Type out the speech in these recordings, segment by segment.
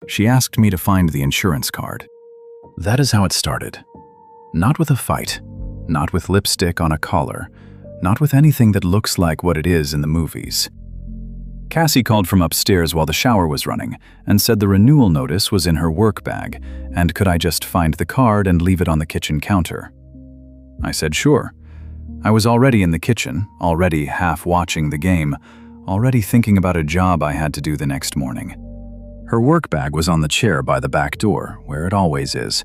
She asked me to find the insurance card. That is how it started. Not with a fight, not with lipstick on a collar, not with anything that looks like what it is in the movies. Cassie called from upstairs while the shower was running and said the renewal notice was in her work bag, and could I just find the card and leave it on the kitchen counter. I said sure. I was already in the kitchen, already half watching the game, already thinking about a job I had to do the next morning. Her work bag was on the chair by the back door, where it always is.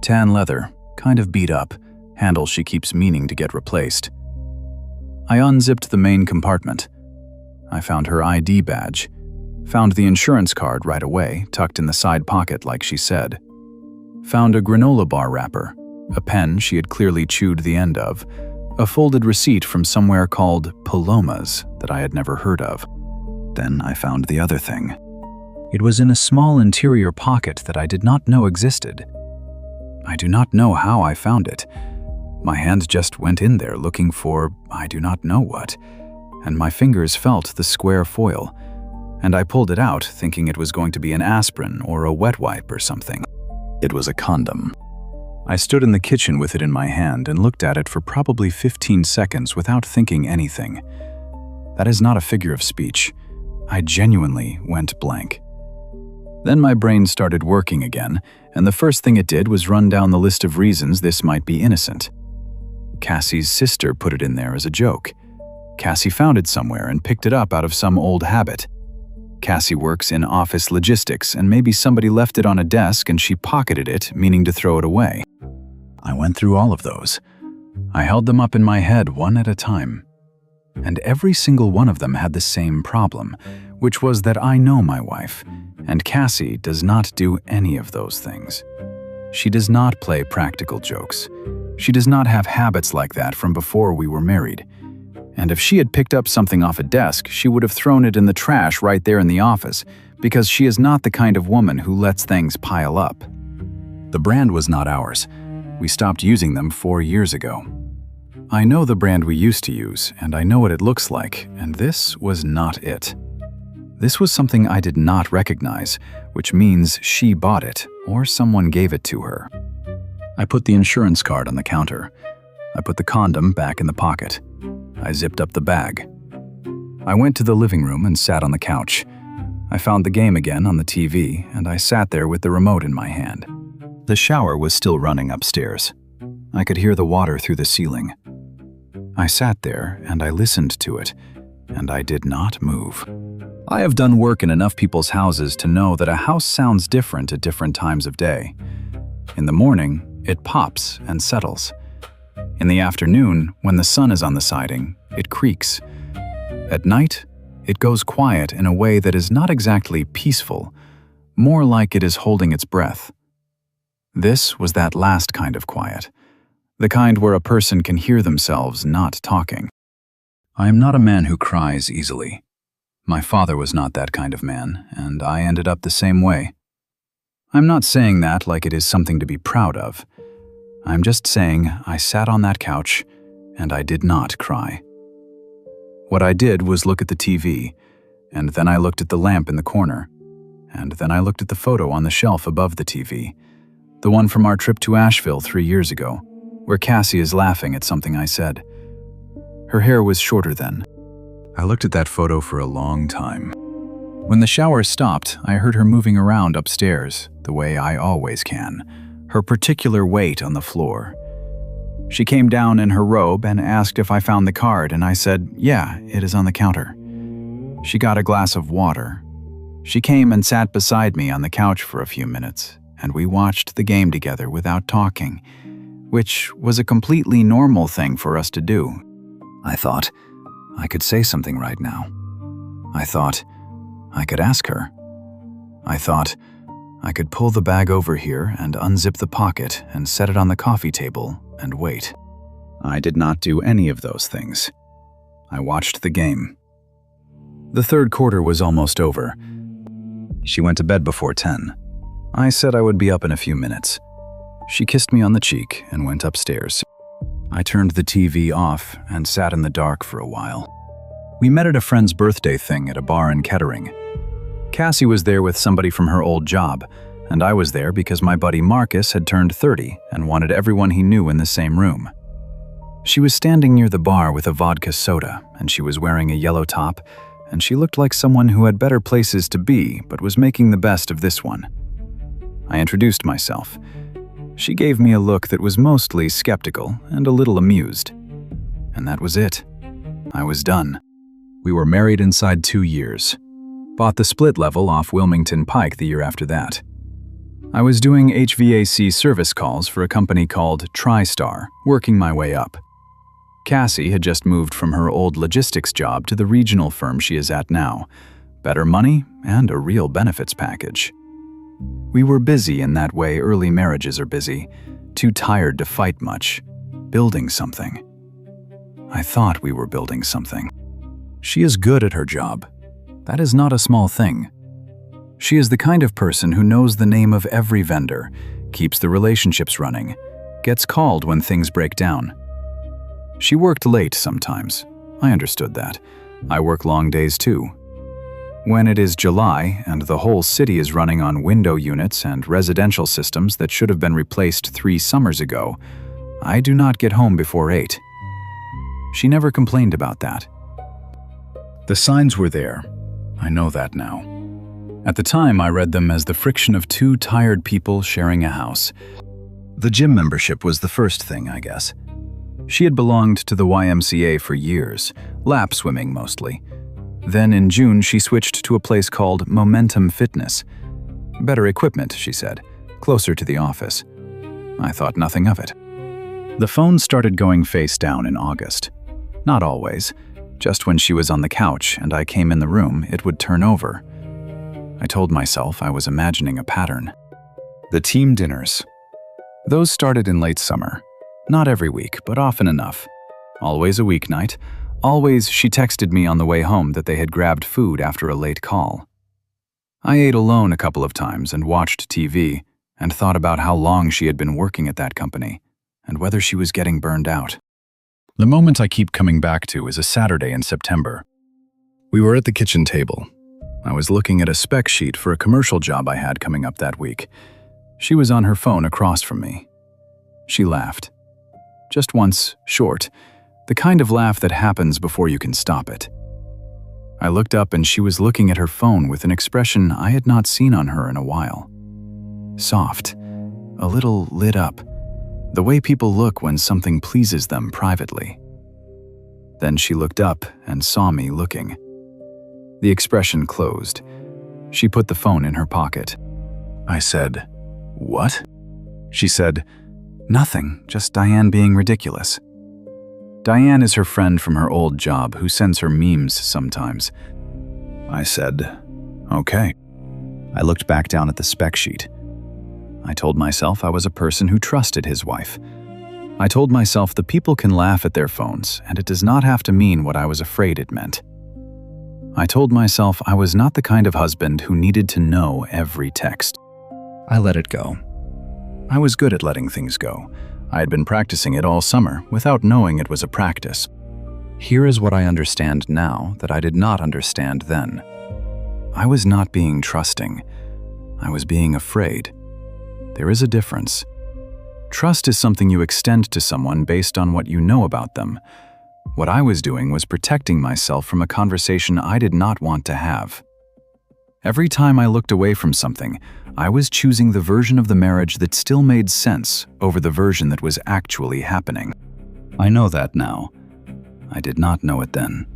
Tan leather, kind of beat up, handle she keeps meaning to get replaced. I unzipped the main compartment. I found her ID badge, found the insurance card right away, tucked in the side pocket like she said. Found a granola bar wrapper, a pen she had clearly chewed the end of, a folded receipt from somewhere called Paloma's that I had never heard of. Then I found the other thing. It was in a small interior pocket that I did not know existed. I do not know how I found it. My hand just went in there looking for I do not know what, and my fingers felt the square foil, and I pulled it out thinking it was going to be an aspirin or a wet wipe or something. It was a condom. I stood in the kitchen with it in my hand and looked at it for probably 15 seconds without thinking anything. That is not a figure of speech. I genuinely went blank. Then my brain started working again, and the first thing it did was run down the list of reasons this might be innocent. Cassie's sister put it in there as a joke. Cassie found it somewhere and picked it up out of some old habit. Cassie works in office logistics, and maybe somebody left it on a desk and she pocketed it, meaning to throw it away. I went through all of those. I held them up in my head one at a time. And every single one of them had the same problem, which was that I know my wife, and Cassie does not do any of those things. She does not play practical jokes. She does not have habits like that from before we were married. And if she had picked up something off a desk, she would have thrown it in the trash right there in the office, because she is not the kind of woman who lets things pile up. The brand was not ours. We stopped using them 4 years ago. I know the brand we used to use, and I know what it looks like, and this was not it. This was something I did not recognize, which means she bought it, or someone gave it to her. I put the insurance card on the counter. I put the condom back in the pocket. I zipped up the bag. I went to the living room and sat on the couch. I found the game again on the TV, and I sat there with the remote in my hand. The shower was still running upstairs. I could hear the water through the ceiling. I sat there and I listened to it, and I did not move. I have done work in enough people's houses to know that a house sounds different at different times of day. In the morning, it pops and settles. In the afternoon, when the sun is on the siding, it creaks. At night, it goes quiet in a way that is not exactly peaceful, more like it is holding its breath. This was that last kind of quiet, the kind where a person can hear themselves not talking. I am not a man who cries easily. My father was not that kind of man, and I ended up the same way. I'm not saying that like it is something to be proud of. I'm just saying I sat on that couch and I did not cry. What I did was look at the TV, and then I looked at the lamp in the corner, and then I looked at the photo on the shelf above the TV, the one from our trip to Asheville 3 years ago, where Cassie is laughing at something I said. Her hair was shorter then. I looked at that photo for a long time. When the shower stopped, I heard her moving around upstairs, the way I always can, her particular weight on the floor. She came down in her robe and asked if I found the card, and I said, yeah, it is on the counter. She got a glass of water. She came and sat beside me on the couch for a few minutes, and we watched the game together without talking, which was a completely normal thing for us to do. I thought, I could say something right now. I thought, I could ask her. I thought, I could pull the bag over here and unzip the pocket and set it on the coffee table and wait. I did not do any of those things. I watched the game. The third quarter was almost over. She went to bed before 10. I said I would be up in a few minutes. She kissed me on the cheek and went upstairs. I turned the TV off and sat in the dark for a while. We met at a friend's birthday thing at a bar in Kettering. Cassie was there with somebody from her old job, and I was there because my buddy Marcus had turned 30 and wanted everyone he knew in the same room. She was standing near the bar with a vodka soda, and she was wearing a yellow top, and she looked like someone who had better places to be but was making the best of this one. I introduced myself. She gave me a look that was mostly skeptical and a little amused. And that was it. I was done. We were married inside 2 years. Bought the split level off Wilmington Pike the year after that. I was doing HVAC service calls for a company called TriStar, working my way up. Cassie had just moved from her old logistics job to the regional firm she is at now. Better money and a real benefits package. We were busy in that way early marriages are busy, too tired to fight much, building something. I thought we were building something. She is good at her job. That is not a small thing. She is the kind of person who knows the name of every vendor, keeps the relationships running, gets called when things break down. She worked late sometimes. I understood that. I work long days too. When it is July and the whole city is running on window units and residential systems that should have been replaced 3 summers ago, I do not get home before 8. She never complained about that. The signs were there. I know that now. At the time, I read them as the friction of 2 tired people sharing a house. The gym membership was the first thing, I guess. She had belonged to the YMCA for years, lap swimming mostly. Then in June, she switched to a place called Momentum Fitness. Better equipment, she said, closer to the office. I thought nothing of it. The phone started going face down in August. Not always. Just when she was on the couch and I came in the room, it would turn over. I told myself I was imagining a pattern. The team dinners. Those started in late summer. Not every week, but often enough. Always a weeknight. Always she texted me on the way home that they had grabbed food after a late call. I ate alone a couple of times and watched TV and thought about how long she had been working at that company and whether she was getting burned out. The moment I keep coming back to is a Saturday in September. We were at the kitchen table. I was looking at a spec sheet for a commercial job I had coming up that week. She was on her phone across from me. She laughed. Just once, short, the kind of laugh that happens before you can stop it. I looked up and she was looking at her phone with an expression I had not seen on her in a while. Soft, a little lit up, the way people look when something pleases them privately. Then she looked up and saw me looking. The expression closed. She put the phone in her pocket. I said, "What?" She said, "Nothing, just Diane being ridiculous." Diane is her friend from her old job who sends her memes sometimes. I said, "Okay." I looked back down at the spec sheet. I told myself I was a person who trusted his wife. I told myself the people can laugh at their phones, and it does not have to mean what I was afraid it meant. I told myself I was not the kind of husband who needed to know every text. I let it go. I was good at letting things go. I had been practicing it all summer without knowing it was a practice. Here is what I understand now that I did not understand then. I was not being trusting. I was being afraid. There is a difference. Trust is something you extend to someone based on what you know about them. What I was doing was protecting myself from a conversation I did not want to have. Every time I looked away from something, I was choosing the version of the marriage that still made sense over the version that was actually happening. I know that now. I did not know it then.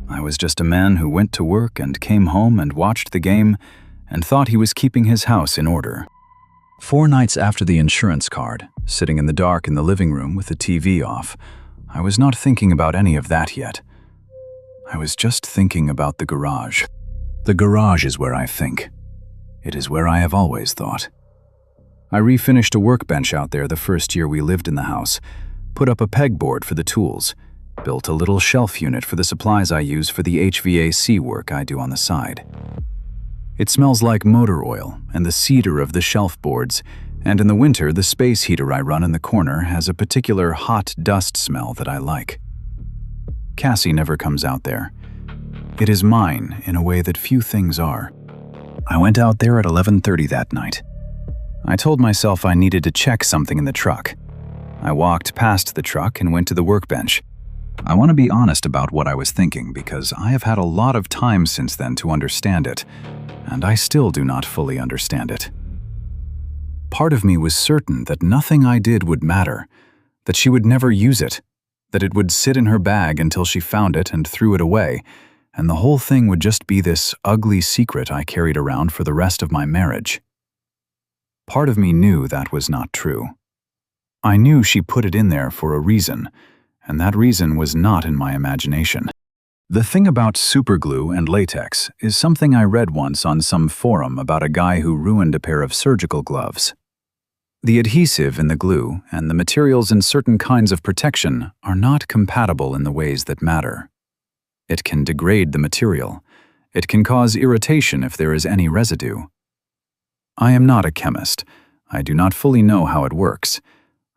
I was just a man who went to work and came home and watched the game and thought he was keeping his house in order. 4 nights after the insurance card, sitting in the dark in the living room with the TV off, I was not thinking about any of that yet. I was just thinking about the garage. The garage is where I think. It is where I have always thought. I refinished a workbench out there the first year we lived in the house, put up a pegboard for the tools, built a little shelf unit for the supplies I use for the HVAC work I do on the side. It smells like motor oil and the cedar of the shelf boards, and in the winter the space heater I run in the corner has a particular hot dust smell that I like. Cassie never comes out there. It is mine in a way that few things are. I went out there at 11:30 that night. I told myself I needed to check something in the truck. I walked past the truck and went to the workbench. I want to be honest about what I was thinking because I have had a lot of time since then to understand it, and I still do not fully understand it. Part of me was certain that nothing I did would matter, that she would never use it, that it would sit in her bag until she found it and threw it away, and the whole thing would just be this ugly secret I carried around for the rest of my marriage. Part of me knew that was not true. I knew she put it in there for a reason, and that reason was not in my imagination. The thing about superglue and latex is something I read once on some forum about a guy who ruined a pair of surgical gloves. The adhesive in the glue and the materials in certain kinds of protection are not compatible in the ways that matter. It can degrade the material. It can cause irritation if there is any residue. I am not a chemist. I do not fully know how it works.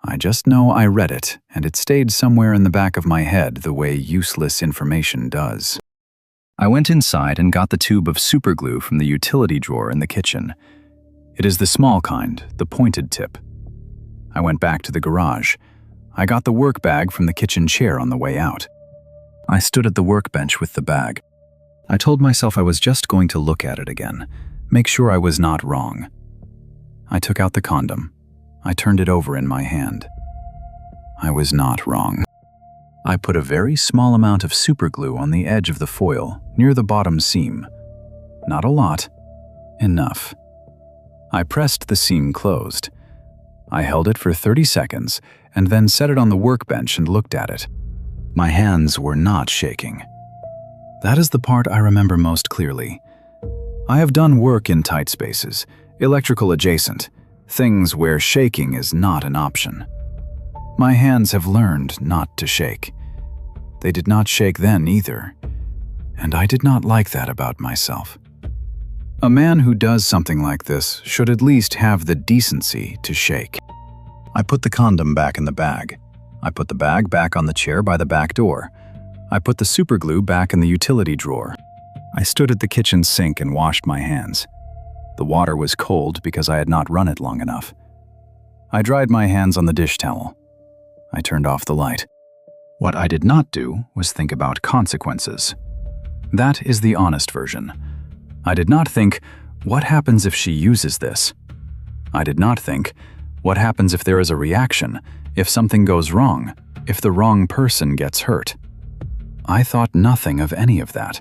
I just know I read it, and it stayed somewhere in the back of my head the way useless information does. I went inside and got the tube of superglue from the utility drawer in the kitchen. It is the small kind, the pointed tip. I went back to the garage. I got the work bag from the kitchen chair on the way out. I stood at the workbench with the bag. I told myself I was just going to look at it again, make sure I was not wrong. I took out the condom. I turned it over in my hand. I was not wrong. I put a very small amount of superglue on the edge of the foil, near the bottom seam. Not a lot. Enough. I pressed the seam closed. I held it for 30 seconds and then set it on the workbench and looked at it. My hands were not shaking. That is the part I remember most clearly. I have done work in tight spaces, electrical adjacent, things where shaking is not an option. My hands have learned not to shake. They did not shake then either, and I did not like that about myself. A man who does something like this should at least have the decency to shake. I put the condom back in the bag. I put the bag back on the chair by the back door. I put the superglue back in the utility drawer. I stood at the kitchen sink and washed my hands. The water was cold because I had not run it long enough. I dried my hands on the dish towel. I turned off the light. What I did not do was think about consequences. That is the honest version. I did not think, what happens if she uses this? I did not think, what happens if there is a reaction, if something goes wrong, if the wrong person gets hurt? I thought nothing of any of that.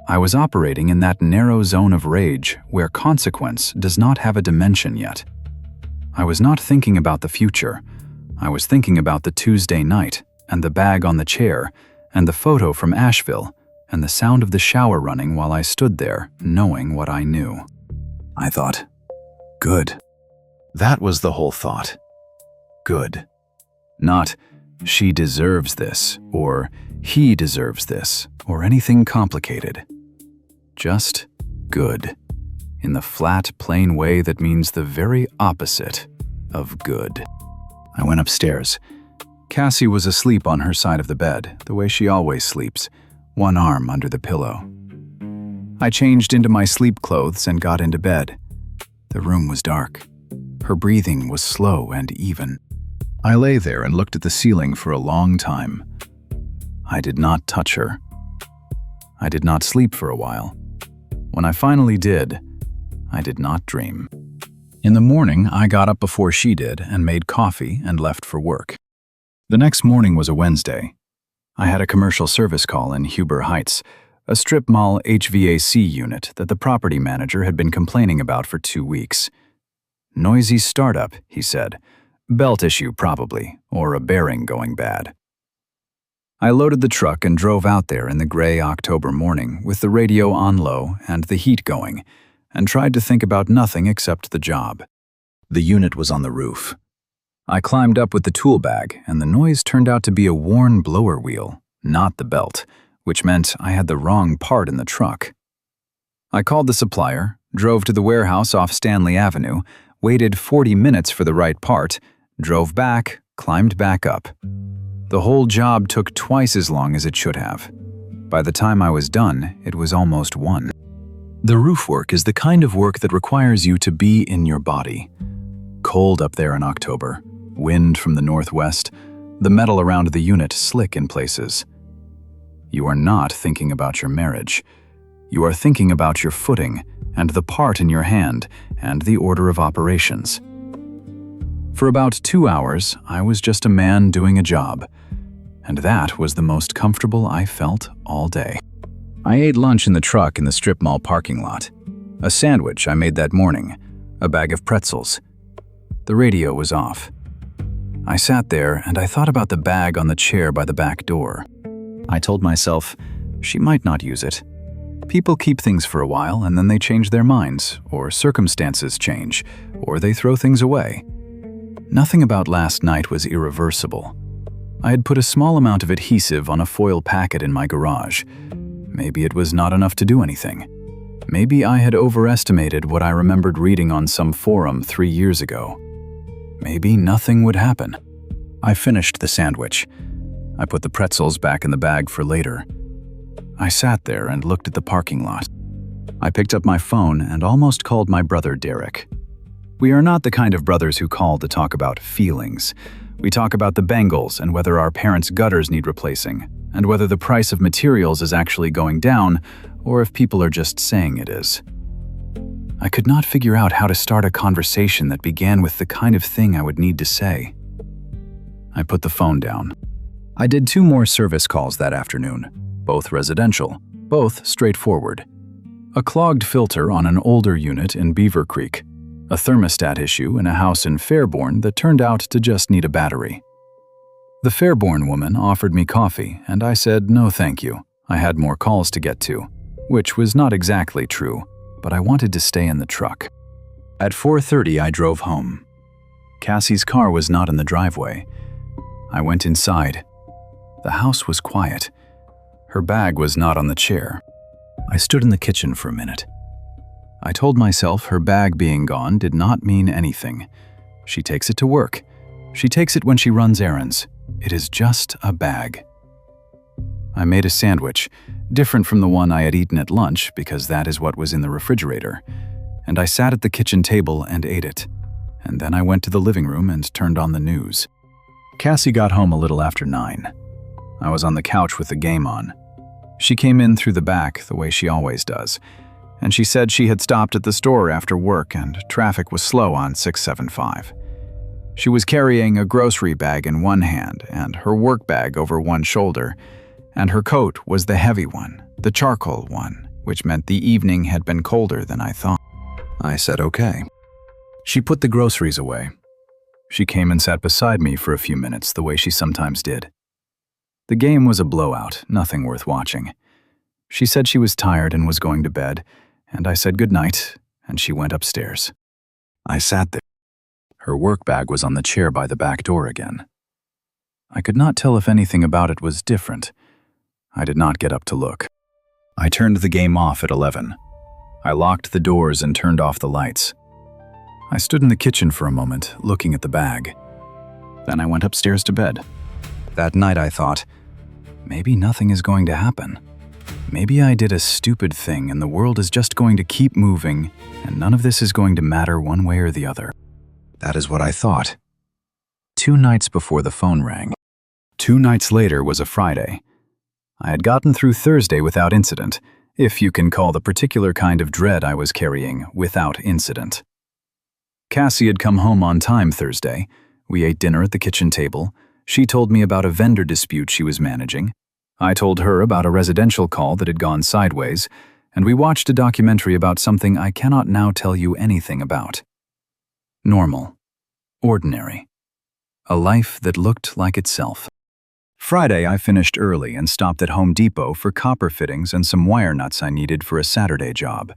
I was operating in that narrow zone of rage where consequence does not have a dimension yet. I was not thinking about the future. I was thinking about the Tuesday night, and the bag on the chair, and the photo from Asheville, and the sound of the shower running while I stood there, knowing what I knew. I thought, good. That was the whole thought. Good. Not, she deserves this, or he deserves this, or anything complicated. Just good. In the flat, plain way that means the very opposite of good. I went upstairs. Cassie was asleep on her side of the bed, the way she always sleeps, one arm under the pillow. I changed into my sleep clothes and got into bed. The room was dark. Her breathing was slow and even. I lay there and looked at the ceiling for a long time. I did not touch her. I did not sleep for a while. When I finally did, I did not dream. In the morning, I got up before she did and made coffee and left for work. The next morning was a Wednesday. I had a commercial service call in Huber Heights, a strip mall HVAC unit that the property manager had been complaining about for 2 weeks. Noisy startup, he said. Belt issue probably, or a bearing going bad. I loaded the truck and drove out there in the gray October morning with the radio on low and the heat going, and tried to think about nothing except the job. The unit was on the roof. I climbed up with the tool bag, and the noise turned out to be a worn blower wheel, not the belt, which meant I had the wrong part in the truck. I called the supplier, drove to the warehouse off Stanley Avenue, waited 40 minutes for the right part, drove back, climbed back up. The whole job took twice as long as it should have. By the time I was done, it was almost 1. The roof work is the kind of work that requires you to be in your body. Cold up there in October, wind from the northwest, the metal around the unit slick in places. You are not thinking about your marriage. You are thinking about your footing and the part in your hand and the order of operations. For about 2 hours, I was just a man doing a job, and that was the most comfortable I felt all day. I ate lunch in the truck in the strip mall parking lot. A sandwich I made that morning, a bag of pretzels. The radio was off. I sat there and I thought about the bag on the chair by the back door. I told myself, she might not use it. People keep things for a while and then they change their minds, or circumstances change, or they throw things away. Nothing about last night was irreversible. I had put a small amount of adhesive on a foil packet in my garage. Maybe it was not enough to do anything. Maybe I had overestimated what I remembered reading on some forum 3 years ago. Maybe nothing would happen. I finished the sandwich. I put the pretzels back in the bag for later. I sat there and looked at the parking lot. I picked up my phone and almost called my brother Derek. We are not the kind of brothers who call to talk about feelings. We talk about the Bengals and whether our parents' gutters need replacing, and whether the price of materials is actually going down, or if people are just saying it is. I could not figure out how to start a conversation that began with the kind of thing I would need to say. I put the phone down. I did 2 more service calls that afternoon, both residential, both straightforward. A clogged filter on an older unit in Beaver Creek, a thermostat issue in a house in Fairborn that turned out to just need a battery. The Fairborn woman offered me coffee, and I said no thank you. I had more calls to get to, which was not exactly true, but I wanted to stay in the truck. At 4:30, I drove home. Cassie's car was not in the driveway. I went inside. The house was quiet. Her bag was not on the chair. I stood in the kitchen for a minute. I told myself her bag being gone did not mean anything. She takes it to work. She takes it when she runs errands. It is just a bag. I made a sandwich, different from the one I had eaten at lunch because that is what was in the refrigerator, and I sat at the kitchen table and ate it. And then I went to the living room and turned on the news. Cassie got home a little after 9. I was on the couch with the game on. She came in through the back the way she always does, and she said she had stopped at the store after work and traffic was slow on 675. She was carrying a grocery bag in one hand and her work bag over one shoulder, and her coat was the heavy one, the charcoal one, which meant the evening had been colder than I thought. I said okay. She put the groceries away. She came and sat beside me for a few minutes the way she sometimes did. The game was a blowout, nothing worth watching. She said she was tired and was going to bed, and I said good night, and she went upstairs. I sat there. Her work bag was on the chair by the back door again. I could not tell if anything about it was different. I did not get up to look. I turned the game off at 11. I locked the doors and turned off the lights. I stood in the kitchen for a moment, looking at the bag. Then I went upstairs to bed. That night I thought, maybe nothing is going to happen. Maybe I did a stupid thing and the world is just going to keep moving and none of this is going to matter one way or the other. That is what I thought. 2 nights before the phone rang. 2 nights later was a Friday. I had gotten through Thursday without incident, if you can call the particular kind of dread I was carrying without incident. Cassie had come home on time Thursday. We ate dinner at the kitchen table. She told me about a vendor dispute she was managing. I told her about a residential call that had gone sideways, and we watched a documentary about something I cannot now tell you anything about. Normal. Ordinary. A life that looked like itself. Friday, I finished early and stopped at Home Depot for copper fittings and some wire nuts I needed for a Saturday job.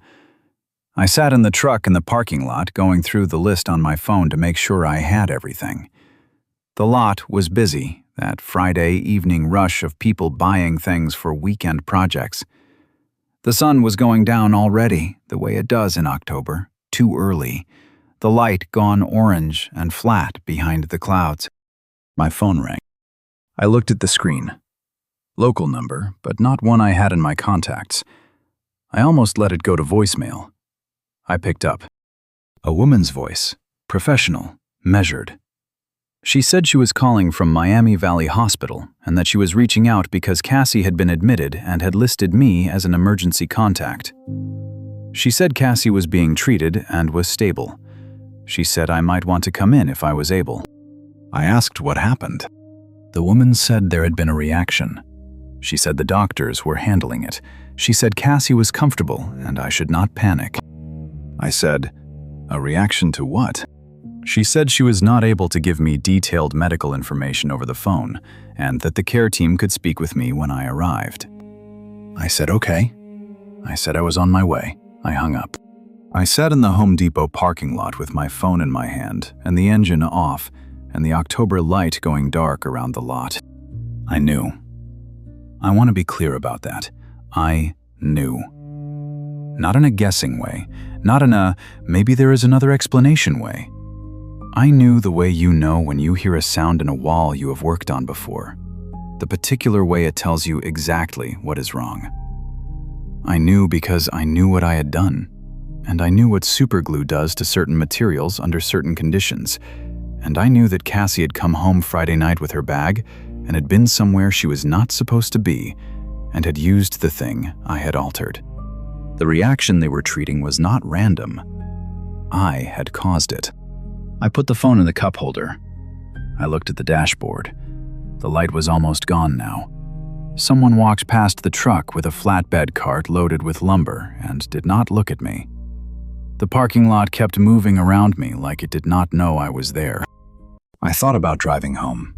I sat in the truck in the parking lot going through the list on my phone to make sure I had everything. The lot was busy, that Friday evening rush of people buying things for weekend projects. The sun was going down already, the way it does in October, too early, the light gone orange and flat behind the clouds. My phone rang. I looked at the screen. Local number, but not one I had in my contacts. I almost let it go to voicemail. I picked up. A woman's voice, professional, measured. She said she was calling from Miami Valley Hospital and that she was reaching out because Cassie had been admitted and had listed me as an emergency contact. She said Cassie was being treated and was stable. She said I might want to come in if I was able. I asked what happened. The woman said there had been a reaction. She said the doctors were handling it. She said Cassie was comfortable and I should not panic. I said, a reaction to what? She said she was not able to give me detailed medical information over the phone and that the care team could speak with me when I arrived. I said, okay. I said I was on my way. I hung up. I sat in the Home Depot parking lot with my phone in my hand and the engine off and the October light going dark around the lot. I knew. I want to be clear about that. I knew. Not in a guessing way, not in a maybe there is another explanation way. I knew the way you know when you hear a sound in a wall you have worked on before, the particular way it tells you exactly what is wrong. I knew because I knew what I had done, and I knew what superglue does to certain materials under certain conditions, and I knew that Cassie had come home Friday night with her bag and had been somewhere she was not supposed to be and had used the thing I had altered. The reaction they were treating was not random. I had caused it. I put the phone in the cup holder. I looked at the dashboard. The light was almost gone now. Someone walked past the truck with a flatbed cart loaded with lumber and did not look at me. The parking lot kept moving around me like it did not know I was there. I thought about driving home.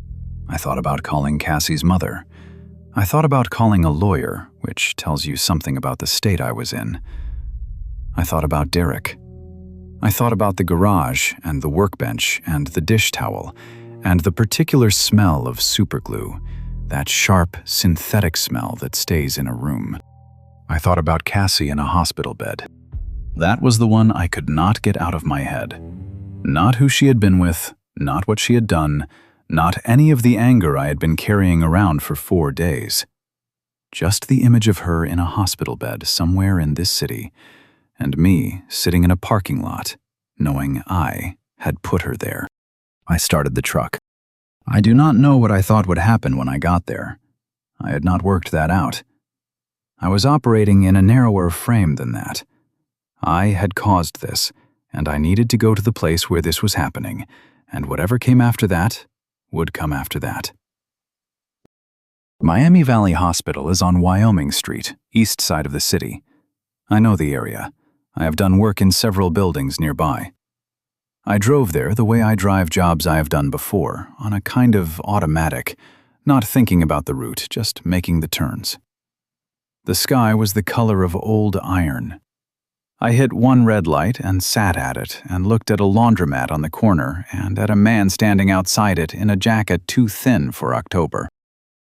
I thought about calling Cassie's mother. I thought about calling a lawyer, which tells you something about the state I was in. I thought about Derek. I thought about the garage and the workbench and the dish towel and the particular smell of superglue, that sharp, synthetic smell that stays in a room. I thought about Cassie in a hospital bed. That was the one I could not get out of my head. Not who she had been with, not what she had done, not any of the anger I had been carrying around for 4 days. Just the image of her in a hospital bed somewhere in this city, and me sitting in a parking lot, knowing I had put her there. I started the truck. I do not know what I thought would happen when I got there. I had not worked that out. I was operating in a narrower frame than that. I had caused this, and I needed to go to the place where this was happening, and whatever came after that would come after that. Miami Valley Hospital is on Wyoming Street, east side of the city. I know the area. I have done work in several buildings nearby. I drove there the way I drive jobs I have done before, on a kind of automatic, not thinking about the route, just making the turns. The sky was the color of old iron. I hit one red light and sat at it and looked at a laundromat on the corner and at a man standing outside it in a jacket too thin for October.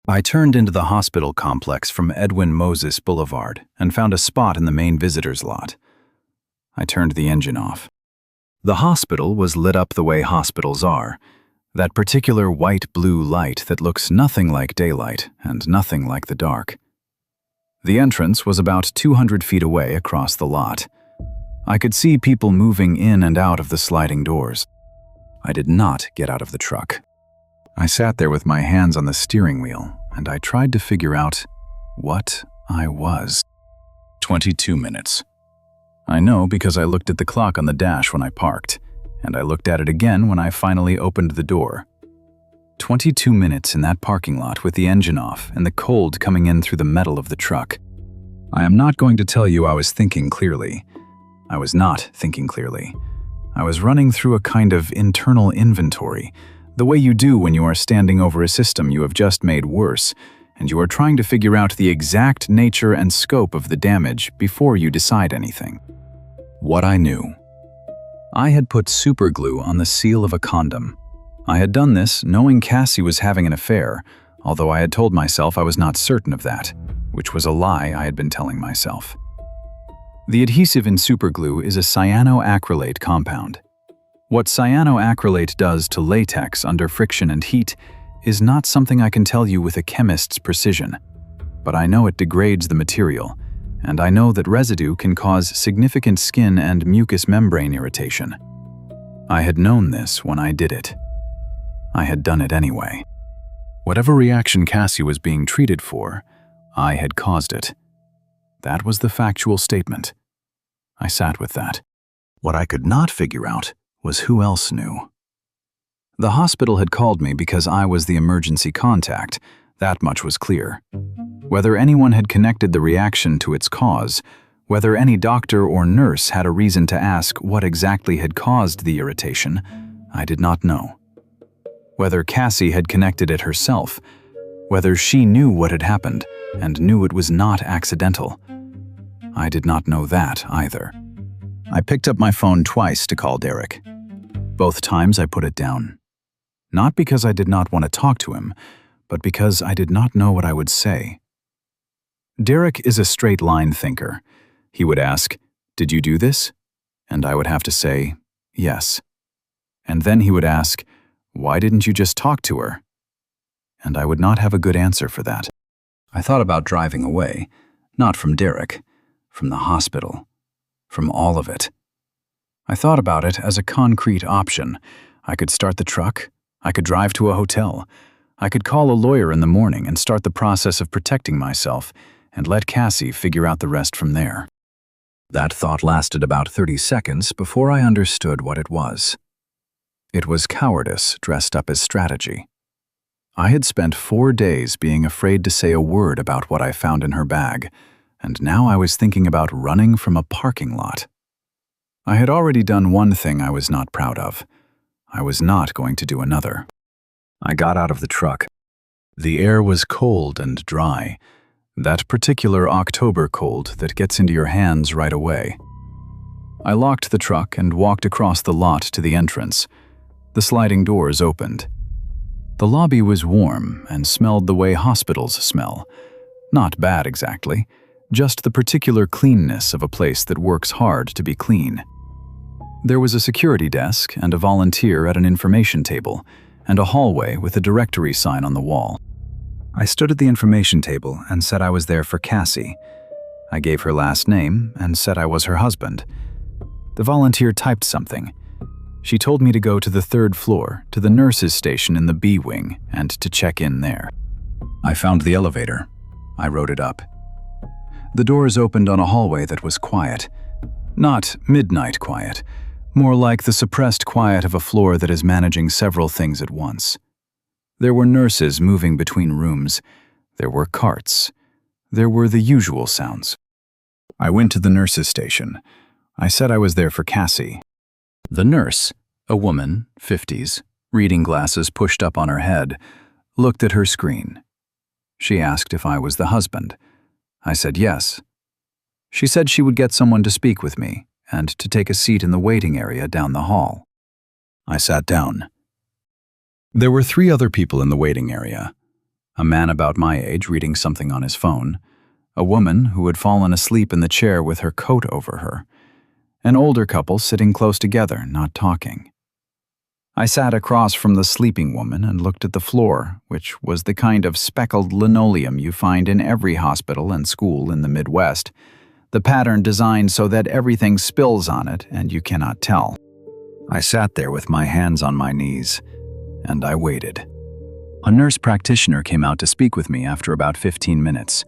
I turned into the hospital complex from Edwin Moses Boulevard and found a spot in the main visitors lot. I turned the engine off. The hospital was lit up the way hospitals are, that particular white-blue light that looks nothing like daylight and nothing like the dark. The entrance was about 200 feet away across the lot. I could see people moving in and out of the sliding doors. I did not get out of the truck. I sat there with my hands on the steering wheel, and I tried to figure out what I was. 22 minutes. I know because I looked at the clock on the dash when I parked, and I looked at it again when I finally opened the door. 22 minutes in that parking lot with the engine off and the cold coming in through the metal of the truck. I am not going to tell you I was thinking clearly. I was not thinking clearly. I was running through a kind of internal inventory, the way you do when you are standing over a system you have just made worse, and you are trying to figure out the exact nature and scope of the damage before you decide anything. What I knew. I had put superglue on the seal of a condom. I had done this knowing Cassie was having an affair, although I had told myself I was not certain of that, which was a lie I had been telling myself. The adhesive in superglue is a cyanoacrylate compound. What cyanoacrylate does to latex under friction and heat is not something I can tell you with a chemist's precision, but I know it degrades the material, and I know that residue can cause significant skin and mucous membrane irritation. I had known this when I did it. I had done it anyway. Whatever reaction Cassie was being treated for, I had caused it. That was the factual statement. I sat with that. What I could not figure out was who else knew. The hospital had called me because I was the emergency contact. That much was clear. Whether anyone had connected the reaction to its cause, whether any doctor or nurse had a reason to ask what exactly had caused the irritation, I did not know. Whether Cassie had connected it herself, whether she knew what had happened and knew it was not accidental, I did not know that either. I picked up my phone twice to call Derek. Both times I put it down. Not because I did not want to talk to him, but because I did not know what I would say. Derek is a straight-line thinker. He would ask, "Did you do this?" And I would have to say, "Yes." And then he would ask, "Why didn't you just talk to her?" And I would not have a good answer for that. I thought about driving away, not from Derek, from the hospital, from all of it. I thought about it as a concrete option. I could start the truck, I could drive to a hotel, I could call a lawyer in the morning and start the process of protecting myself and let Cassie figure out the rest from there. That thought lasted about 30 seconds before I understood what it was. It was cowardice dressed up as strategy. I had spent 4 days being afraid to say a word about what I found in her bag, and now I was thinking about running from a parking lot. I had already done one thing I was not proud of. I was not going to do another. I got out of the truck. The air was cold and dry, that particular October cold that gets into your hands right away. I locked the truck and walked across the lot to the entrance. The sliding doors opened. The lobby was warm and smelled the way hospitals smell. Not bad exactly, just the particular cleanness of a place that works hard to be clean. There was a security desk and a volunteer at an information table, and a hallway with a directory sign on the wall. I stood at the information table and said I was there for Cassie. I gave her last name and said I was her husband. The volunteer typed something. She told me to go to the 3rd floor, to the nurses' station in the B wing, and to check in there. I found the elevator. I wrote it up. The doors opened on a hallway that was quiet. Not midnight quiet, more like the suppressed quiet of a floor that is managing several things at once. There were nurses moving between rooms. There were carts. There were the usual sounds. I went to the nurses' station. I said I was there for Cassie. The nurse, a woman, 50s, reading glasses pushed up on her head, looked at her screen. She asked if I was the husband. I said yes. She said she would get someone to speak with me and to take a seat in the waiting area down the hall. I sat down. There were 3 other people in the waiting area. A man about my age reading something on his phone, a woman who had fallen asleep in the chair with her coat over her, an older couple sitting close together, not talking. I sat across from the sleeping woman and looked at the floor, which was the kind of speckled linoleum you find in every hospital and school in the Midwest, the pattern designed so that everything spills on it and you cannot tell. I sat there with my hands on my knees, and I waited. A nurse practitioner came out to speak with me after about 15 minutes.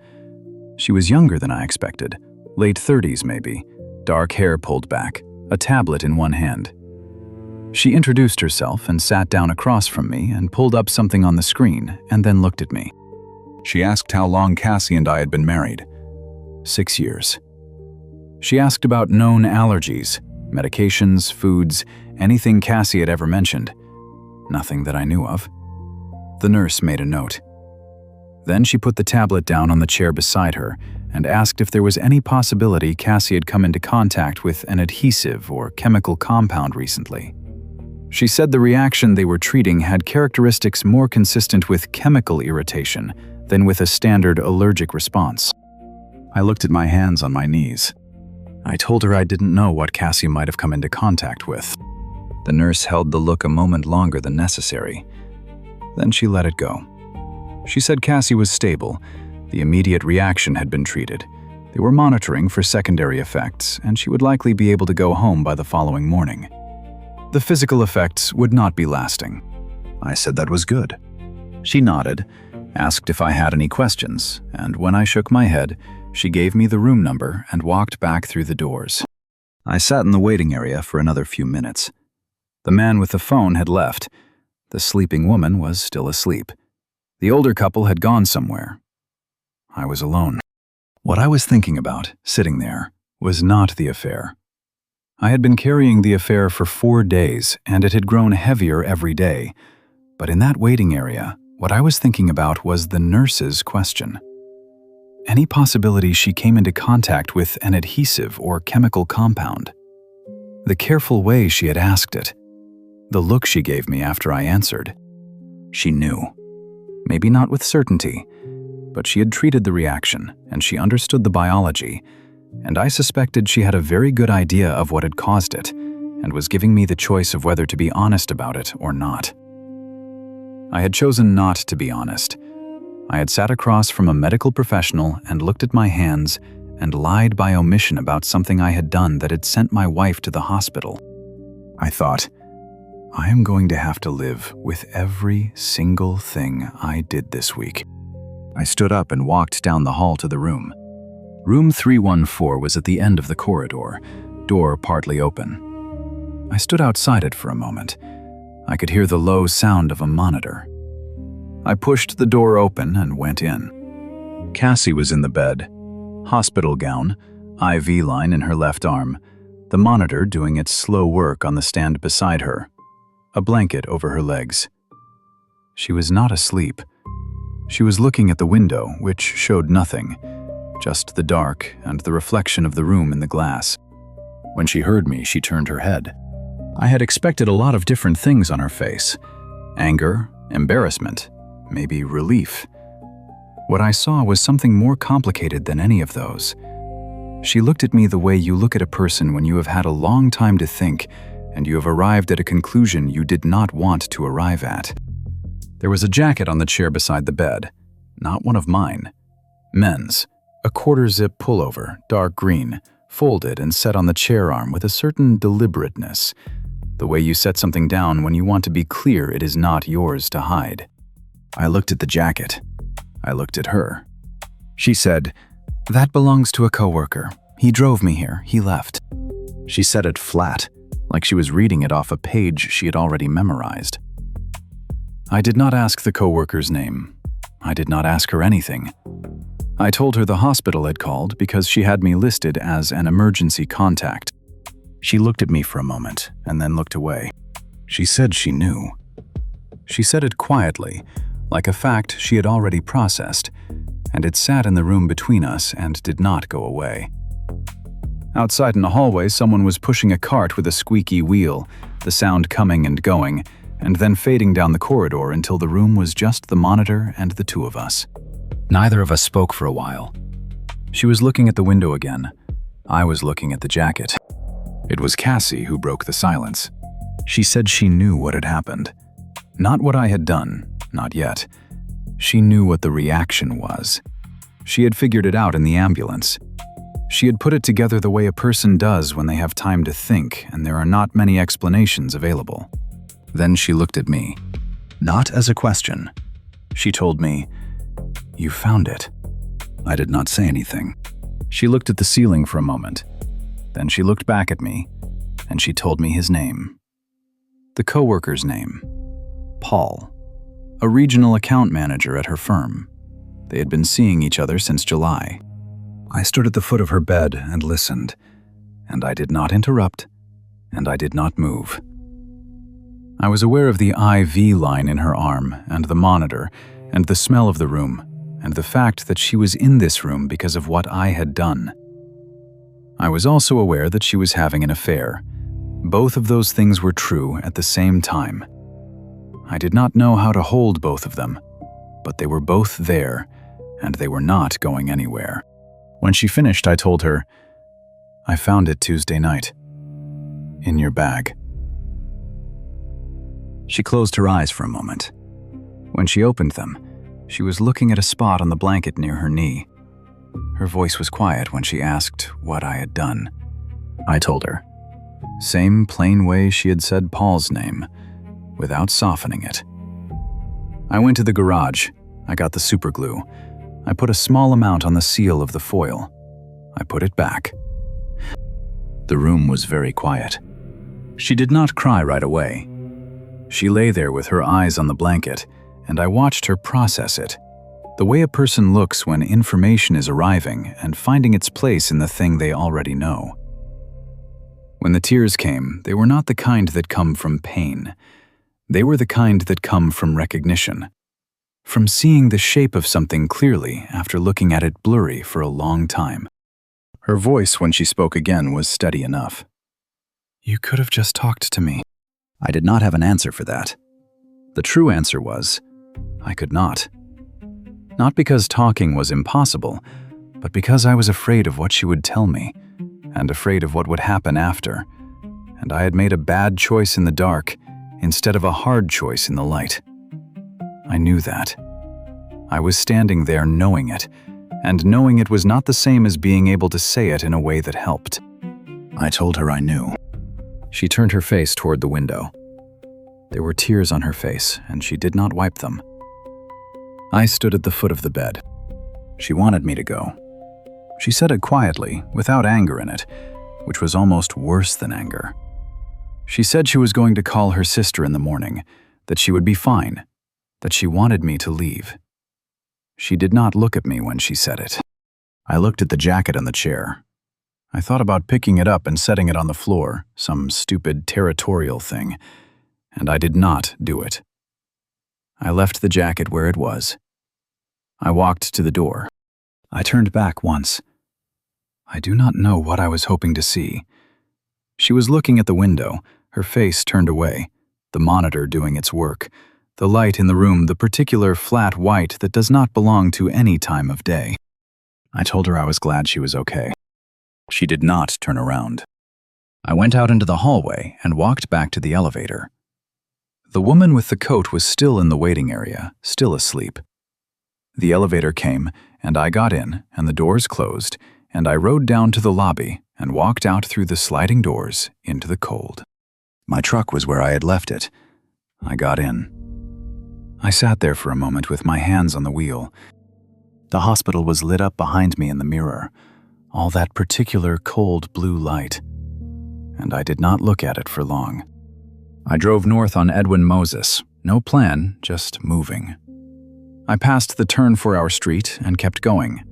She was younger than I expected, late 30s maybe, dark hair pulled back, a tablet in one hand. She introduced herself and sat down across from me and pulled up something on the screen and then looked at me. She asked how long Cassie and I had been married. 6 years. She asked about known allergies, medications, foods, anything Cassie had ever mentioned. Nothing that I knew of. The nurse made a note. Then she put the tablet down on the chair beside her and asked if there was any possibility Cassie had come into contact with an adhesive or chemical compound recently. She said the reaction they were treating had characteristics more consistent with chemical irritation than with a standard allergic response. I looked at my hands on my knees. I told her I didn't know what Cassie might have come into contact with. The nurse held the look a moment longer than necessary. Then she let it go. She said Cassie was stable. The immediate reaction had been treated. They were monitoring for secondary effects, and she would likely be able to go home by the following morning. The physical effects would not be lasting. I said that was good. She nodded, asked if I had any questions, and when I shook my head, she gave me the room number and walked back through the doors. I sat in the waiting area for another few minutes. The man with the phone had left. The sleeping woman was still asleep. The older couple had gone somewhere. I was alone. What I was thinking about, sitting there, was not the affair. I had been carrying the affair for 4 days, and it had grown heavier every day. But in that waiting area, what I was thinking about was the nurse's question. Any possibility she came into contact with an adhesive or chemical compound? The careful way she had asked it. The look she gave me after I answered. She knew. Maybe not with certainty, but she had treated the reaction, and she understood the biology, and I suspected she had a very good idea of what had caused it, and was giving me the choice of whether to be honest about it or not. I had chosen not to be honest. I had sat across from a medical professional and looked at my hands and lied by omission about something I had done that had sent my wife to the hospital. I thought, I am going to have to live with every single thing I did this week. I stood up and walked down the hall to the room. Room 314 was at the end of the corridor, door partly open. I stood outside it for a moment. I could hear the low sound of a monitor. I pushed the door open and went in. Cassie was in the bed, hospital gown, IV line in her left arm, the monitor doing its slow work on the stand beside her, a blanket over her legs. She was not asleep. She was looking at the window, which showed nothing, just the dark and the reflection of the room in the glass. When she heard me, she turned her head. I had expected a lot of different things on her face. Anger, embarrassment, maybe relief. What I saw was something more complicated than any of those. She looked at me the way you look at a person when you have had a long time to think and you have arrived at a conclusion you did not want to arrive at. There was a jacket on the chair beside the bed, not one of mine. Men's, a quarter-zip pullover, dark green, folded and set on the chair arm with a certain deliberateness, the way you set something down when you want to be clear it is not yours to hide. I looked at the jacket. I looked at her. She said, "That belongs to a coworker. He drove me here. He left." She said it flat, like she was reading it off a page she had already memorized. I did not ask the coworker's name. I did not ask her anything. I told her the hospital had called because she had me listed as an emergency contact. She looked at me for a moment and then looked away. She said she knew. She said it quietly, like a fact she had already processed, and it sat in the room between us and did not go away. Outside in the hallway, someone was pushing a cart with a squeaky wheel, the sound coming and going, and then fading down the corridor until the room was just the monitor and the two of us. Neither of us spoke for a while. She was looking at the window again. I was looking at the jacket. It was Cassie who broke the silence. She said she knew what had happened. Not what I had done, not yet. She knew what the reaction was. She had figured it out in the ambulance. She had put it together the way a person does when they have time to think and there are not many explanations available. Then she looked at me, not as a question. She told me, "You found it." I did not say anything. She looked at the ceiling for a moment. Then she looked back at me, and she told me his name. The coworker's name, Paul, a regional account manager at her firm. They had been seeing each other since July. I stood at the foot of her bed and listened, and I did not interrupt, and I did not move. I was aware of the IV line in her arm, and the monitor, and the smell of the room, and the fact that she was in this room because of what I had done. I was also aware that she was having an affair. Both of those things were true at the same time. I did not know how to hold both of them, but they were both there, and they were not going anywhere. When she finished, I told her, "I found it Tuesday night. In your bag." She closed her eyes for a moment. When she opened them, she was looking at a spot on the blanket near her knee. Her voice was quiet when she asked what I had done. I told her. Same plain way she had said Paul's name, without softening it. I went to the garage. I got the superglue. I put a small amount on the seal of the foil. I put it back. The room was very quiet. She did not cry right away. She lay there with her eyes on the blanket, and I watched her process it, the way a person looks when information is arriving and finding its place in the thing they already know. When the tears came, they were not the kind that come from pain. They were the kind that come from recognition, from seeing the shape of something clearly after looking at it blurry for a long time. Her voice, when she spoke again, was steady enough. You could have just talked to me. I did not have an answer for that. The true answer was, I could not. Not because talking was impossible, but because I was afraid of what she would tell me, and afraid of what would happen after, and I had made a bad choice in the dark instead of a hard choice in the light. I knew that. I was standing there knowing it, and knowing it was not the same as being able to say it in a way that helped. I told her I knew. She turned her face toward the window. There were tears on her face, and she did not wipe them. I stood at the foot of the bed. She wanted me to go. She said it quietly, without anger in it, which was almost worse than anger. She said she was going to call her sister in the morning, that she would be fine, that she wanted me to leave. She did not look at me when she said it. I looked at the jacket on the chair. I thought about picking it up and setting it on the floor, some stupid territorial thing, and I did not do it. I left the jacket where it was. I walked to the door. I turned back once. I do not know what I was hoping to see. She was looking at the window, her face turned away, the monitor doing its work, the light in the room the particular flat white that does not belong to any time of day. I told her I was glad she was okay. She did not turn around. I went out into the hallway and walked back to the elevator. The woman with the coat was still in the waiting area, still asleep. The elevator came, and I got in, and the doors closed, and I rode down to the lobby and walked out through the sliding doors into the cold. My truck was where I had left it. I got in. I sat there for a moment with my hands on the wheel. The hospital was lit up behind me in the mirror, all that particular cold blue light, and I did not look at it for long. I drove north on Edwin Moses, no plan, just moving. I passed the turn for our street and kept going.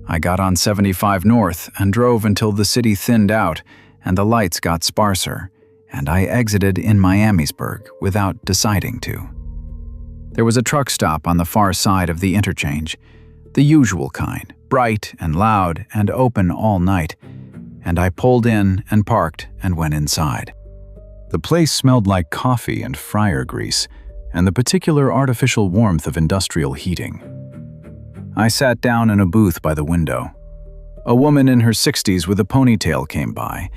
I got on 75 North and drove until the city thinned out and the lights got sparser, and I exited in Miamisburg without deciding to. There was a truck stop on the far side of the interchange, the usual kind, bright and loud and open all night, and I pulled in and parked and went inside. The place smelled like coffee and fryer grease, and the particular artificial warmth of industrial heating. I sat down in a booth by the window. A woman in her 60s with a ponytail came by,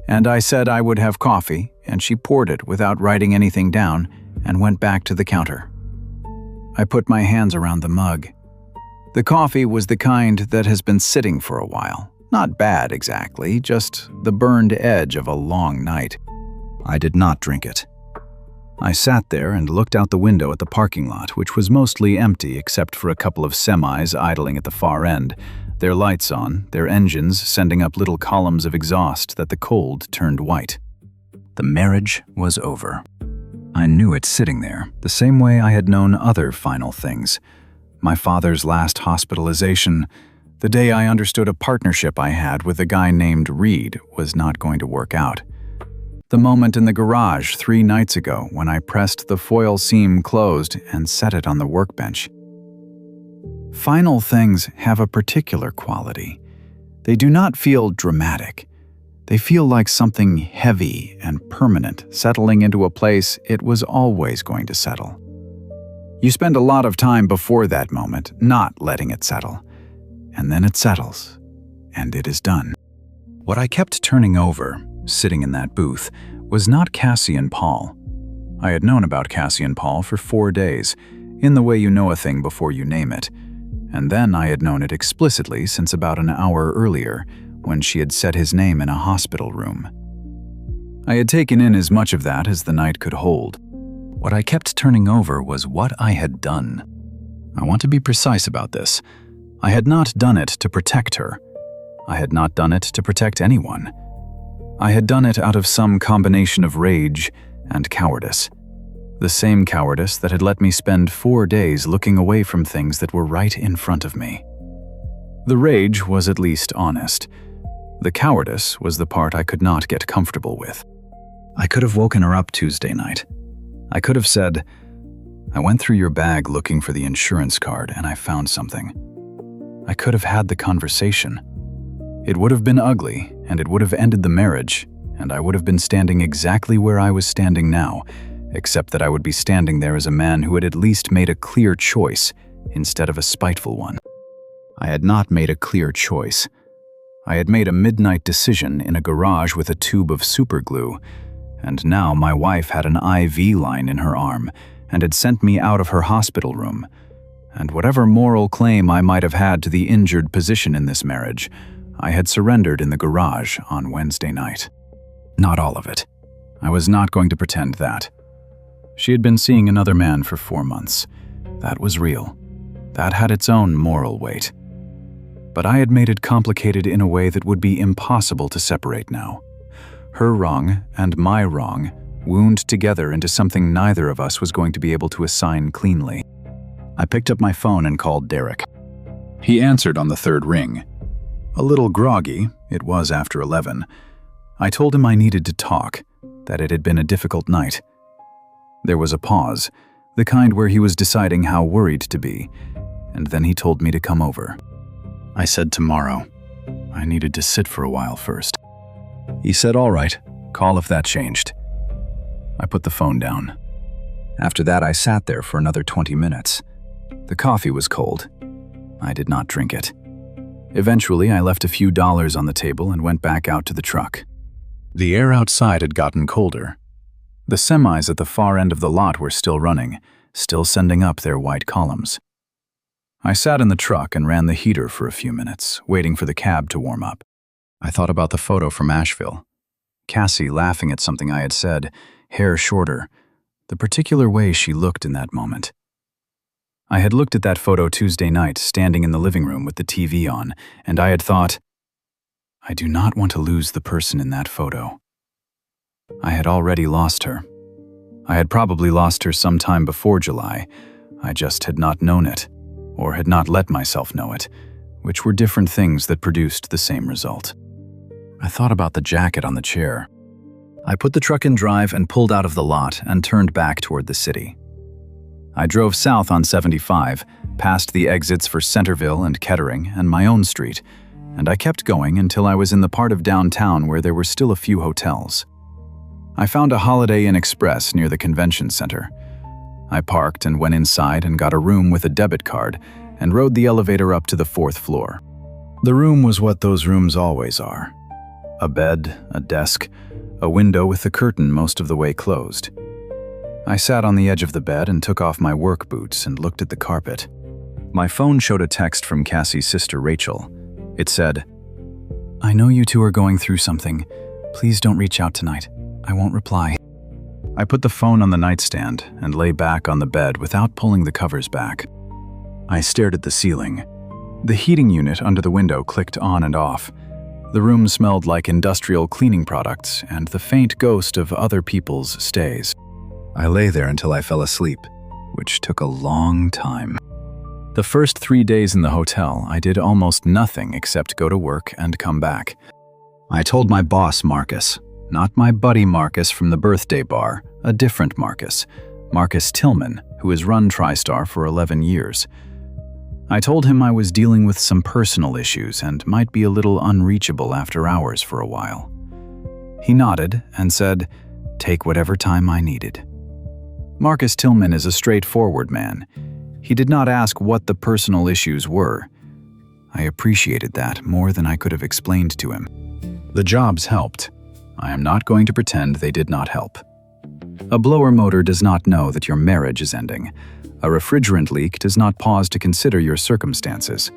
and I said I would have coffee, and she poured it without writing anything down and went back to the counter. I put my hands around the mug. The coffee was the kind that has been sitting for a while. Not bad exactly, just the burned edge of a long night. I did not drink it. I sat there and looked out the window at the parking lot, which was mostly empty except for a couple of semis idling at the far end, their lights on, their engines sending up little columns of exhaust that the cold turned white. The marriage was over. I knew it sitting there, the same way I had known other final things. My father's last hospitalization, the day I understood a partnership I had with a guy named Reed was not going to work out. The moment in the garage 3 nights ago when I pressed the foil seam closed and set it on the workbench. Final things have a particular quality. They do not feel dramatic. They feel like something heavy and permanent settling into a place it was always going to settle. You spend a lot of time before that moment not letting it settle, and then it settles, and it is done. What I kept turning over, sitting in that booth, was not Cassie and Paul. I had known about Cassie and Paul for 4 days, in the way you know a thing before you name it, and then I had known it explicitly since about an hour earlier, when she had said his name in a hospital room. I had taken in as much of that as the night could hold. What I kept turning over was what I had done. I want to be precise about this. I had not done it to protect her. I had not done it to protect anyone. I had done it out of some combination of rage and cowardice. The same cowardice that had let me spend 4 days looking away from things that were right in front of me. The rage was at least honest. The cowardice was the part I could not get comfortable with. I could have woken her up Tuesday night. I could have said, "I went through your bag looking for the insurance card and I found something." I could have had the conversation. It would have been ugly, and it would have ended the marriage, and I would have been standing exactly where I was standing now, except that I would be standing there as a man who had at least made a clear choice instead of a spiteful one. I had not made a clear choice. I had made a midnight decision in a garage with a tube of superglue, and now my wife had an IV line in her arm and had sent me out of her hospital room. And whatever moral claim I might have had to the injured position in this marriage, I had surrendered in the garage on Wednesday night. Not all of it. I was not going to pretend that. She had been seeing another man for 4 months. That was real. That had its own moral weight. But I had made it complicated in a way that would be impossible to separate now. Her wrong and my wrong wound together into something neither of us was going to be able to assign cleanly. I picked up my phone and called Derek. He answered on the 3rd ring. A little groggy, it was after 11, I told him I needed to talk, that it had been a difficult night. There was a pause, the kind where he was deciding how worried to be, and then he told me to come over. I said tomorrow. I needed to sit for a while first. He said, "All right, call if that changed." I put the phone down. After that, I sat there for another 20 minutes. The coffee was cold. I did not drink it. Eventually, I left a few dollars on the table and went back out to the truck. The air outside had gotten colder. The semis at the far end of the lot were still running, still sending up their white columns. I sat in the truck and ran the heater for a few minutes, waiting for the cab to warm up. I thought about the photo from Asheville. Cassie laughing at something I had said, hair shorter, the particular way she looked in that moment. I had looked at that photo Tuesday night, standing in the living room with the TV on, and I had thought, I do not want to lose the person in that photo. I had already lost her. I had probably lost her sometime before July. I just had not known it, or had not let myself know it, which were different things that produced the same result. I thought about the jacket on the chair. I put the truck in drive and pulled out of the lot and turned back toward the city. I drove south on 75, past the exits for Centerville and Kettering and my own street, and I kept going until I was in the part of downtown where there were still a few hotels. I found a Holiday Inn Express near the convention center. I parked and went inside and got a room with a debit card and rode the elevator up to the 4th floor. The room was what those rooms always are. A bed, a desk, a window with the curtain most of the way closed. I sat on the edge of the bed and took off my work boots and looked at the carpet. My phone showed a text from Cassie's sister Rachel. It said, "I know you two are going through something. Please don't reach out tonight. I won't reply." I put the phone on the nightstand and lay back on the bed without pulling the covers back. I stared at the ceiling. The heating unit under the window clicked on and off. The room smelled like industrial cleaning products and the faint ghost of other people's stays. I lay there until I fell asleep, which took a long time. The first 3 days in the hotel, I did almost nothing except go to work and come back. I told my boss, Marcus, not my buddy Marcus from the birthday bar, a different Marcus, Marcus Tillman, who has run TriStar for 11 years. I told him I was dealing with some personal issues and might be a little unreachable after hours for a while. He nodded and said, "Take whatever time I needed." Marcus Tillman is a straightforward man. He did not ask what the personal issues were. I appreciated that more than I could have explained to him. The jobs helped. I am not going to pretend they did not help. A blower motor does not know that your marriage is ending. A refrigerant leak does not pause to consider your circumstances.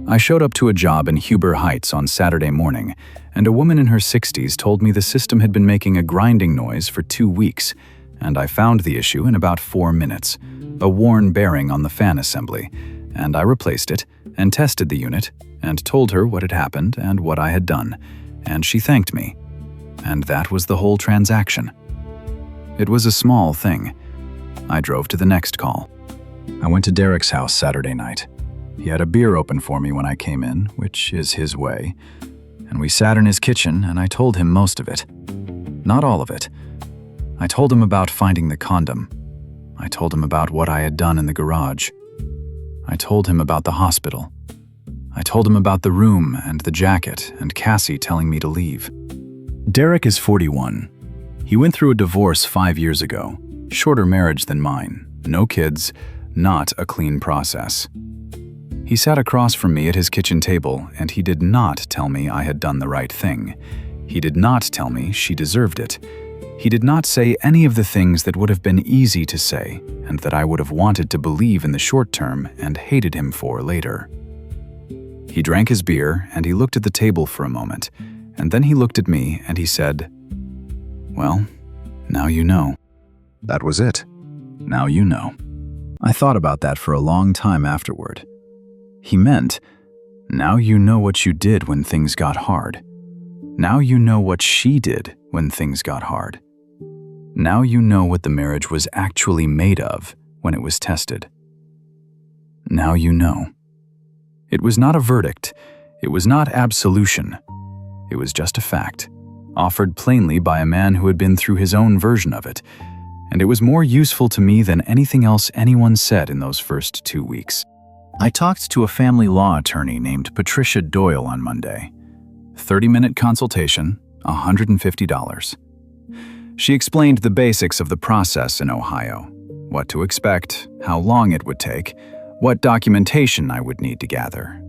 I showed up to a job in Huber Heights on Saturday morning, and a woman in her 60s told me the system had been making a grinding noise for 2 weeks, and I found the issue in about 4 minutes, a worn bearing on the fan assembly, and I replaced it and tested the unit and told her what had happened and what I had done, and she thanked me. And that was the whole transaction. It was a small thing. I drove to the next call. I went to Derek's house Saturday night. He had a beer open for me when I came in, which is his way, and we sat in his kitchen and I told him most of it. Not all of it. I told him about finding the condom. I told him about what I had done in the garage. I told him about the hospital. I told him about the room and the jacket and Cassie telling me to leave. Derek is 41. He went through a divorce 5 years ago. Shorter marriage than mine. No kids. Not a clean process. He sat across from me at his kitchen table, and he did not tell me I had done the right thing. He did not tell me she deserved it. He did not say any of the things that would have been easy to say, and that I would have wanted to believe in the short term and hated him for later. He drank his beer, and he looked at the table for a moment, and then he looked at me and he said, "Well, now you know." That was it. Now you know. I thought about that for a long time afterward. He meant, now you know what you did when things got hard. Now you know what she did when things got hard. Now you know what the marriage was actually made of when it was tested. Now you know. It was not a verdict. It was not absolution. It was just a fact, offered plainly by a man who had been through his own version of it, and it was more useful to me than anything else anyone said in those first 2 weeks. I talked to a family law attorney named Patricia Doyle on Monday. 30-minute consultation, $150. She explained the basics of the process in Ohio, what to expect, how long it would take, what documentation I would need to gather.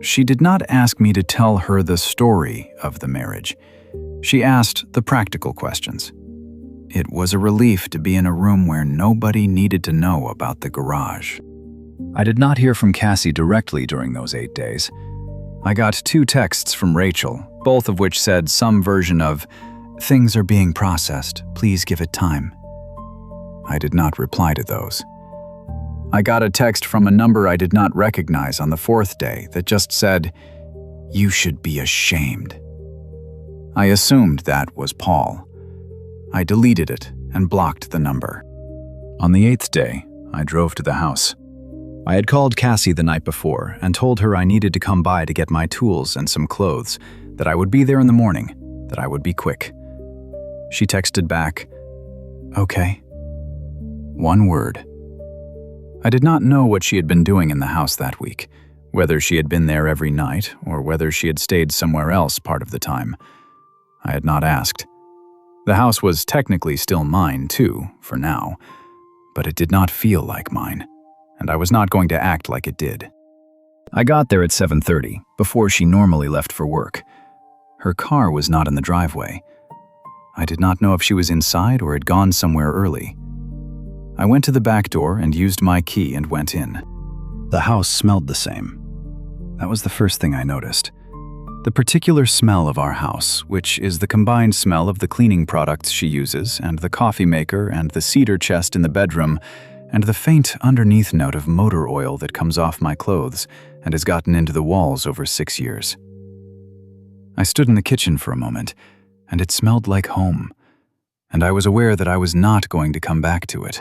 She did not ask me to tell her the story of the marriage. She asked the practical questions. It was a relief to be in a room where nobody needed to know about the garage. I did not hear from Cassie directly during those 8 days. I got 2 texts from Rachel, both of which said some version of, "Things are being processed, please give it time." I did not reply to those. I got a text from a number I did not recognize on the 4th day that just said, "You should be ashamed." I assumed that was Paul. I deleted it and blocked the number. On the 8th day, I drove to the house. I had called Cassie the night before and told her I needed to come by to get my tools and some clothes, that I would be there in the morning, that I would be quick. She texted back, "Okay." 1 word. I did not know what she had been doing in the house that week, whether she had been there every night or whether she had stayed somewhere else part of the time. I had not asked. The house was technically still mine too, for now, but it did not feel like mine, and I was not going to act like it did. I got there at 7:30, before she normally left for work. Her car was not in the driveway. I did not know if she was inside or had gone somewhere early. I went to the back door and used my key and went in. The house smelled the same. That was the first thing I noticed. The particular smell of our house, which is the combined smell of the cleaning products she uses and the coffee maker and the cedar chest in the bedroom and the faint underneath note of motor oil that comes off my clothes and has gotten into the walls over 6 years. I stood in the kitchen for a moment, and it smelled like home, and I was aware that I was not going to come back to it.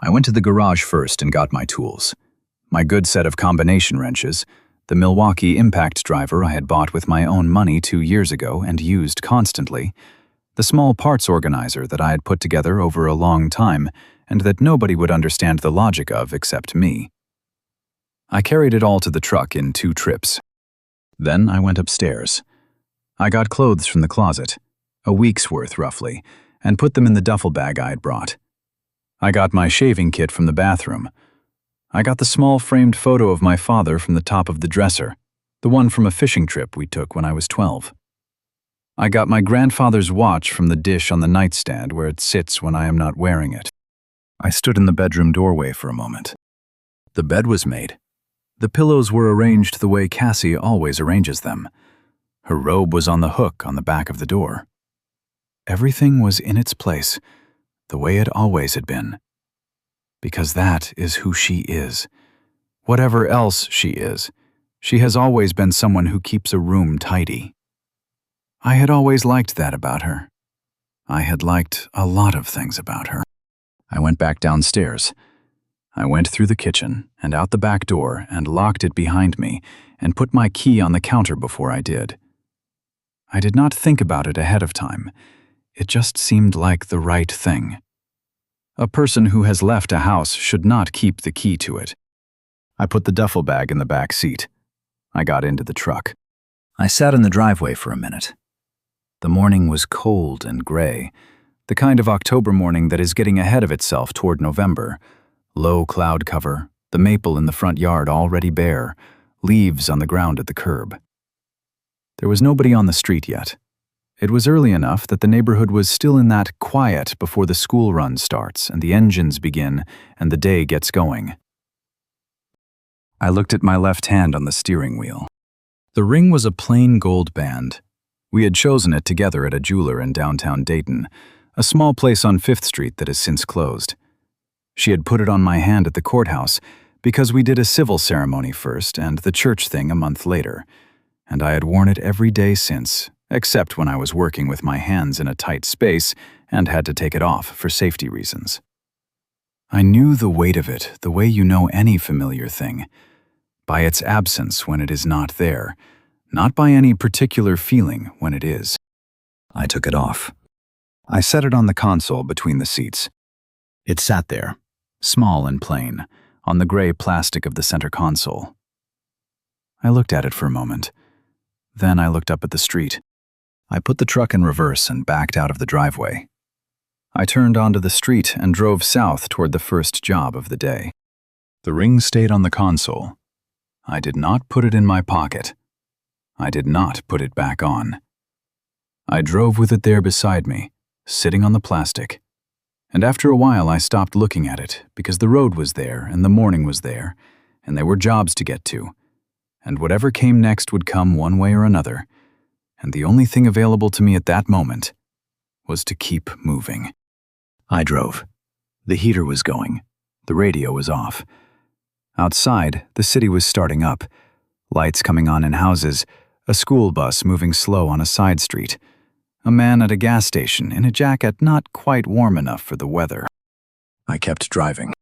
I went to the garage first and got my tools. My good set of combination wrenches, the Milwaukee impact driver I had bought with my own money 2 years ago and used constantly, the small parts organizer that I had put together over a long time and that nobody would understand the logic of except me. I carried it all to the truck in 2 trips. Then I went upstairs. I got clothes from the closet, a week's worth roughly, and put them in the duffel bag I had brought. I got my shaving kit from the bathroom. I got the small framed photo of my father from the top of the dresser, the one from a fishing trip we took when I was 12. I got my grandfather's watch from the dish on the nightstand where it sits when I am not wearing it. I stood in the bedroom doorway for a moment. The bed was made. The pillows were arranged the way Cassie always arranges them. Her robe was on the hook on the back of the door. Everything was in its place, the way it always had been. Because that is who she is. Whatever else she has always been someone who keeps a room tidy. I had always liked that about her. I had liked a lot of things about her. I went back downstairs. I went through the kitchen and out the back door and locked it behind me and put my key on the counter before I did. I did not think about it ahead of time. It just seemed like the right thing. A person who has left a house should not keep the key to it. I put the duffel bag in the back seat. I got into the truck. I sat in the driveway for a minute. The morning was cold and gray, the kind of October morning that is getting ahead of itself toward November. Low cloud cover, the maple in the front yard already bare, leaves on the ground at the curb. There was nobody on the street yet. It was early enough that the neighborhood was still in that quiet before the school run starts and the engines begin and the day gets going. I looked at my left hand on the steering wheel. The ring was a plain gold band. We had chosen it together at a jeweler in downtown Dayton, a small place on 5th Street that has since closed. She had put it on my hand at the courthouse because we did a civil ceremony first and the church thing a month later, and I had worn it every day since, except when I was working with my hands in a tight space and had to take it off for safety reasons. I knew the weight of it the way you know any familiar thing, by its absence when it is not there, not by any particular feeling when it is. I took it off. I set it on the console between the seats. It sat there, small and plain, on the gray plastic of the center console. I looked at it for a moment. Then I looked up at the street. I put the truck in reverse and backed out of the driveway. I turned onto the street and drove south toward the first job of the day. The ring stayed on the console. I did not put it in my pocket. I did not put it back on. I drove with it there beside me, sitting on the plastic. And after a while I stopped looking at it because the road was there and the morning was there, and there were jobs to get to. And whatever came next would come one way or another. And the only thing available to me at that moment was to keep moving. I drove. The heater was going. The radio was off. Outside, the city was starting up. Lights coming on in houses, a school bus moving slow on a side street, a man at a gas station in a jacket not quite warm enough for the weather. I kept driving.